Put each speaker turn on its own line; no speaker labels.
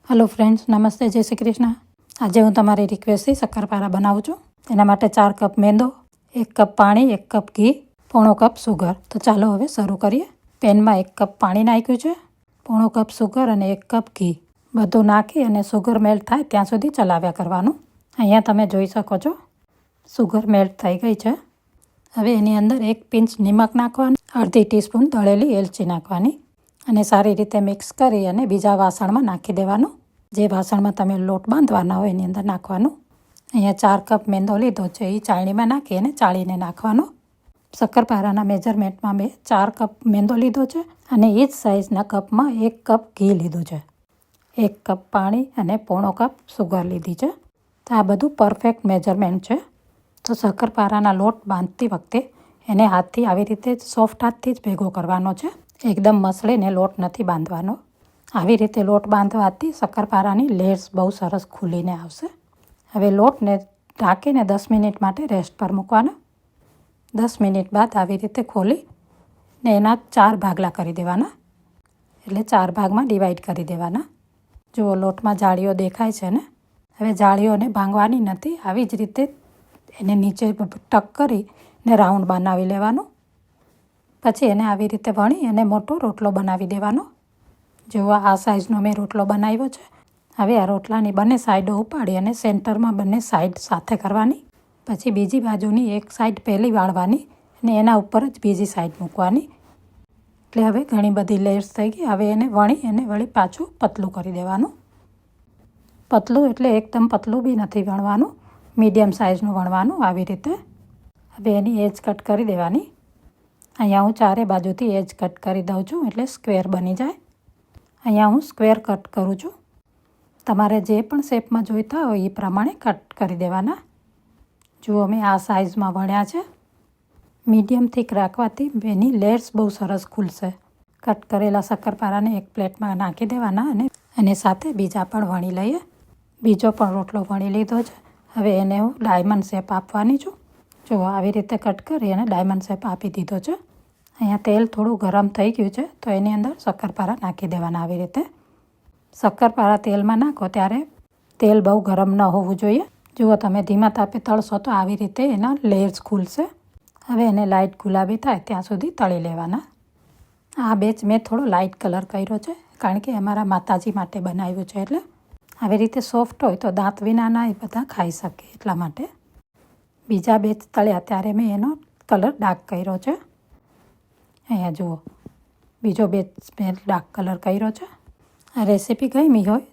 Hello friends, नमस्ते, जय श्री कृष्ण। आज हूँ तमारी रिक्वेस्ट थी शक्करपारा बनाવું છું। એના માટે 4 કપ મેંદો, 1 કપ પાણી, 1 કપ ઘી, પોણો કપ સુગર। તો ચાલો હવે શરૂ કરીએ। પેનમાં 1 કપ પાણી નાખ્યું છે, પોણો કપ સુગર અને 1 કપ ઘી બધું નાખી અને સુગર મેલ્ટ થાય ત્યાં સુધી ચલાવ્યા કરવાનું। અહીંયા તમે જોઈ શકો છો સુગર મેલ્ટ થઈ ગઈ છે। હવે એની અંદર 1 પિંચ નિમક નાખવાનું, અડધી ટીસ્પૂન દળેલી એલચી નાખવાની અને સારી રીતે મિક્સ કરી અને બીજા વાસણમાં નાખી દેવાનું। જે વાસણમાં તમે લોટ બાંધવાના હોય એની અંદર નાખવાનું। અહીંયા 4 કપ મેંદો લીધો છે, એ ચાળણીમાં નાખી અને ચાળીને નાખવાનો। શક્કરપારાના મેજરમેન્ટમાં મેં 4 કપ મેંદો લીધો છે અને એ જ સાઇઝના કપમાં 1 કપ ઘી લીધું છે, 1 કપ પાણી અને પોણો કપ સુગર લીધી છે। તો આ બધું પરફેક્ટ મેજરમેન્ટ છે। તો શક્કરપારાના લોટ બાંધતી વખતે એને હાથથી આવી રીતે સોફ્ટ હાથથી જ ભેગો કરવાનો છે, એકદમ મસળીને લોટ નથી બાંધવાનો। આવી રીતે લોટ બાંધવાથી શક્કરપારાની લેયર્સ બહુ સરસ ખુલીને આવશે। હવે લોટને ઢાંકીને 10 મિનિટ માટે રેસ્ટ પર મૂકવાનો। 10 મિનિટ બાદ આવી રીતે ખોલીને એના 4 ભાગલા કરી દેવાના, એટલે 4 ભાગમાં ડિવાઈડ કરી દેવાના। જુઓ લોટમાં જાળીઓ દેખાય છે ને, હવે જાળીઓને ભાંગવાની નથી, આવી જ રીતે એને નીચે ટક કરીને રાઉન્ડ બનાવી લેવાનું। પછી એને આવી રીતે વણી અને મોટો રોટલો બનાવી દેવાનો। જુઓ આ સાઈઝનો મેં રોટલો બનાવ્યો છે। હવે આ રોટલાની બંને સાઈડો ઉપાડી અને સેન્ટરમાં બંને સાઈડ સાથે કરવાની, પછી બીજી બાજુની એક સાઈડ પહેલી વાળવાની અને એના ઉપર જ બીજી સાઈડ મૂકવાની। એટલે હવે ઘણી બધી લેયર્સ થઈ ગઈ। હવે એને વણી અને વળી પાછું પતલું કરી દેવાનું। પતલું એટલે એકદમ પતલું બી નથી વણવાનું, મીડિયમ સાઈઝનું વણવાનું આવી રીતે। હવે એની એજ કટ કરી દેવાની। અહીંયા હું 4 બાજુથી એજ કટ કરી દઉં છું એટલે સ્ક્વેર બની જાય। અહીંયા હું સ્ક્વેર કટ કરું છું, તમારે જે પણ શેપમાં જોઈતા હોય એ પ્રમાણે કટ કરી દેવાના। જુઓ મેં આ સાઈઝમાં વણ્યા છે। મીડિયમ થીક રાખવાથી એની લેયર્સ બહુ સરસ ખુલશે। કટ કરેલા શક્કરપારાને એક પ્લેટમાં નાખી દેવાના અને સાથે બીજા પણ વણી લઈએ। બીજો પણ રોટલો વણી લીધો છે। હવે એને હું ડાયમંડ શેપ આપવાની છું। જુઓ આવી રીતે કટ કરી અને ડાયમંડ શેપ આપી દીધો છે। અહીંયા તેલ થોડું ગરમ થઈ ગયું છે તો એની અંદર શક્કરપારા નાખી દેવાના આવી રીતે। શક્કરપારા તેલમાં નાખો ત્યારે તેલ બહુ ગરમ ન હોવું જોઈએ। જુઓ તમે ધીમા તાપે તળશો તો આવી રીતે એના લેયર્સ ખુલશે। હવે એને લાઇટ ગુલાબી થાય ત્યાં સુધી તળી લેવાના। આ બેચ મેં થોડો લાઇટ કલર કર્યો છે કારણ કે અમારા માતાજી માટે બનાવ્યું છે, એટલે આવી રીતે સોફ્ટ હોય તો દાંત વિનાના એ બધા ખાઈ શકે એટલા માટે। બીજા બેચ તળ્યા ત્યારે મેં એનો કલર ડાર્ક કર્યો છે। અહીંયા જુઓ બીજો બેચ મેં ડાર્ક કલર કર્યો છે। આ રેસીપી ગમી હોય